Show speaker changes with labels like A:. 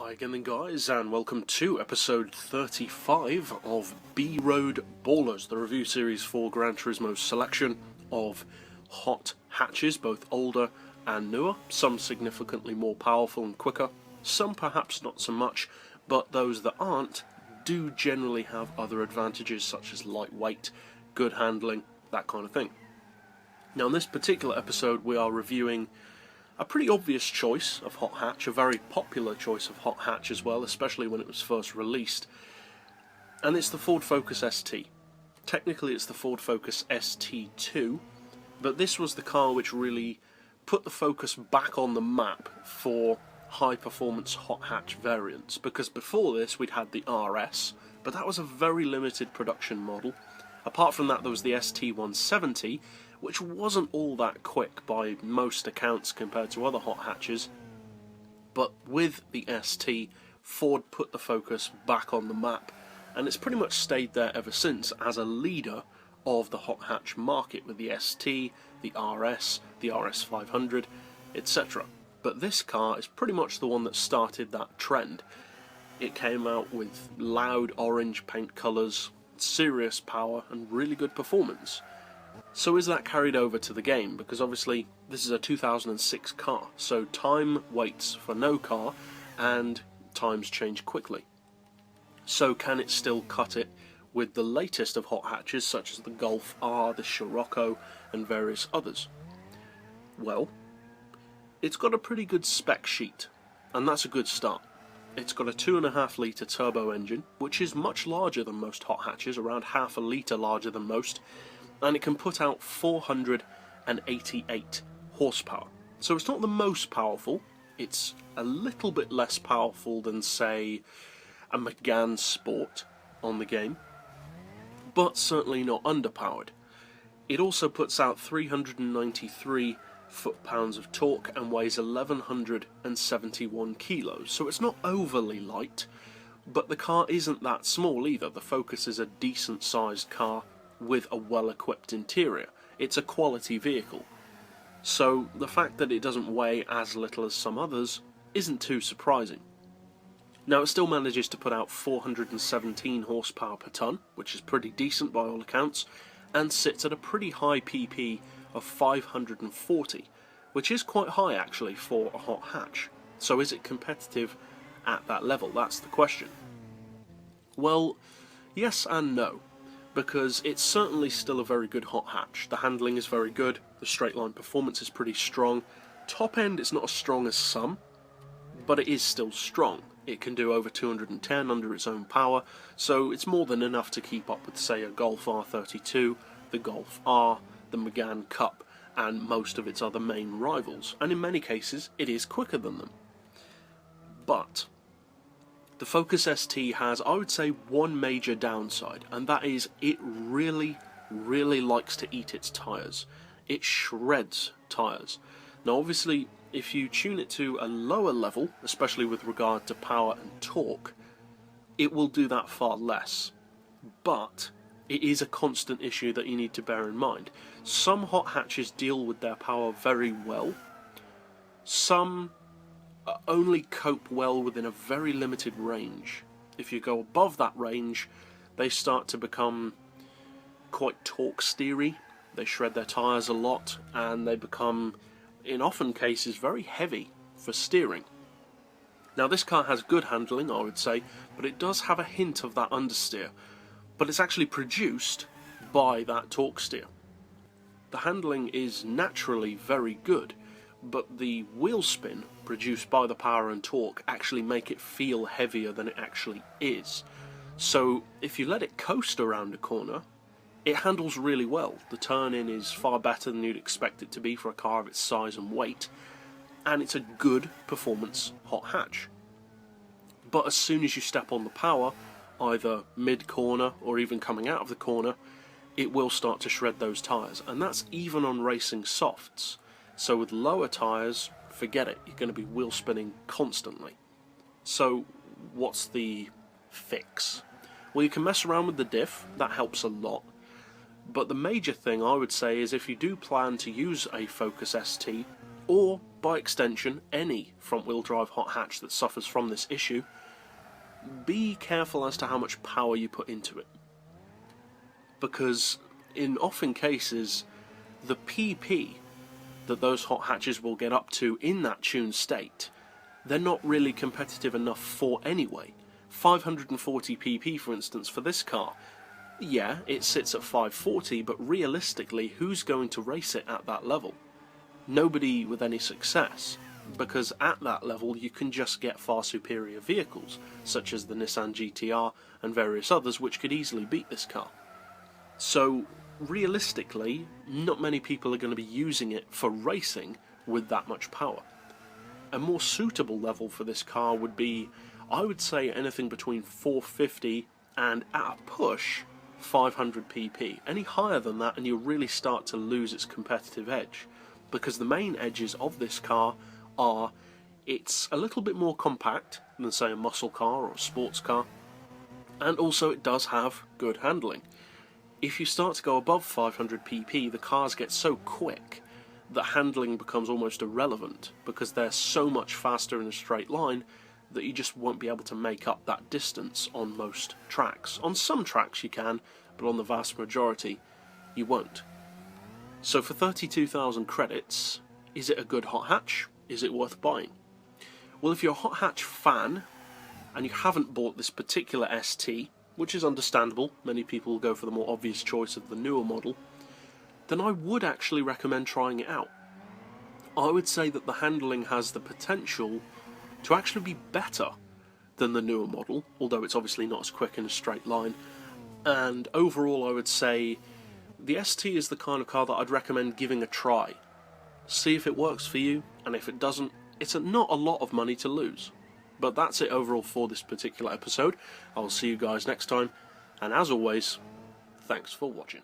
A: Hi again then guys, and welcome to episode 35 of B-Road Ballers, the review series for Gran Turismo's selection of hot hatches, both older and newer, some significantly more powerful and quicker, some perhaps not so much, but those that aren't do generally have other advantages such as lightweight, good handling, that kind of thing. Now in this particular episode we are reviewing a pretty obvious choice of hot hatch, a very popular choice of hot hatch as well, especially when it was first released, and it's the Ford Focus ST. Technically it's the Ford Focus ST2, but this was the car which really put the focus back on the map for high performance hot hatch variants, because before this we'd had the RS, but that was a very limited production model. Apart from that there was the ST170, which wasn't all that quick by most accounts compared to other hot hatches, but with the ST, Ford put the focus back on the map, and it's pretty much stayed there ever since as a leader of the hot hatch market with the ST, the RS 500, etc. But this car is pretty much the one that started that trend. It came out with loud orange paint colours, serious power, and really good performance. So is that carried over to the game? Because obviously this is a 2006 car, so time waits for no car and times change quickly. So can it still cut it with the latest of hot hatches such as the Golf R, the Scirocco and various others? Well, it's got a pretty good spec sheet, and that's a good start. It's got a 2.5 litre turbo engine, which is much larger than most hot hatches, around half a litre larger than most, and it can put out 488 horsepower. So it's not the most powerful, it's a little bit less powerful than, say, a Megane Sport on the game, but certainly not underpowered. It also puts out 393 foot-pounds of torque and weighs 1171 kilos, so it's not overly light, but the car isn't that small either. The Focus is a decent sized car with a well-equipped interior. It's a quality vehicle, so the fact that it doesn't weigh as little as some others isn't too surprising. Now it still manages to put out 417 horsepower per tonne, which is pretty decent by all accounts, and sits at a pretty high PP of 540, which is quite high actually for a hot hatch. So is it competitive at that level? That's the question. Well, yes and no, because it's certainly still a very good hot hatch. The handling is very good, the straight line performance is pretty strong. Top end is not as strong as some, but it is still strong. It can do over 210 under its own power, so it's more than enough to keep up with, say, a Golf R32, the Golf R, the Megane Cup, and most of its other main rivals, and in many cases it is quicker than them. But the Focus ST has, I would say, one major downside, and that is it really likes to eat its tyres. It shreds tyres. Now obviously if you tune it to a lower level, especially with regard to power and torque, it will do that far less. But it is a constant issue that you need to bear in mind. Some hot hatches deal with their power very well. Some only cope well within a very limited range. If you go above that range, they start to become quite torque steery. They shred their tyres a lot, and they become, in often cases, very heavy for steering. Now this car has good handling, I would say, but it does have a hint of that understeer. But it's actually produced by that torque steer. The handling is naturally very good, but the wheel spin produced by the power and torque actually make it feel heavier than it actually is. So if you let it coast around a corner, it handles really well. The turn-in is far better than you'd expect it to be for a car of its size and weight, and it's a good performance hot hatch. But as soon as you step on the power, either mid-corner or even coming out of the corner, it will start to shred those tyres, and that's even on racing softs. So with lower tyres, forget it, you're going to be wheel spinning constantly. So what's the fix? Well, you can mess around with the diff, that helps a lot, but the major thing I would say is if you do plan to use a Focus ST, or by extension, any front-wheel drive hot hatch that suffers from this issue, be careful as to how much power you put into it. Because in often cases, the PP that those hot hatches will get up to in that tuned state, they're not really competitive enough for anyway. 540 PP, for instance, for this car. Yeah, it sits at 540, but realistically, who's going to race it at that level? Nobody with any success, because at that level you can just get far superior vehicles, such as the Nissan GTR and various others, which could easily beat this car. So, realistically, not many people are going to be using it for racing with that much power. A more suitable level for this car would be, I would say, anything between 450 and, at a push, 500 pp. Any higher than that and you'll really start to lose its competitive edge, because the main edges of this car are it's a little bit more compact than, say, a muscle car or a sports car, and also it does have good handling. If you start to go above 500 pp, the cars get so quick that handling becomes almost irrelevant, because they're so much faster in a straight line that you just won't be able to make up that distance on most tracks. On some tracks you can, but on the vast majority you won't. So for 32,000 credits, is it a good hot hatch? Is it worth buying? Well, if you're a hot hatch fan and you haven't bought this particular ST, which is understandable, many people go for the more obvious choice of the newer model, then I would actually recommend trying it out. I would say that the handling has the potential to actually be better than the newer model, although it's obviously not as quick in a straight line. And overall, I would say the ST is the kind of car that I'd recommend giving a try. See if it works for you, and if it doesn't, it's not a lot of money to lose. But that's it overall for this particular episode. I'll see you guys next time, and as always, thanks for watching.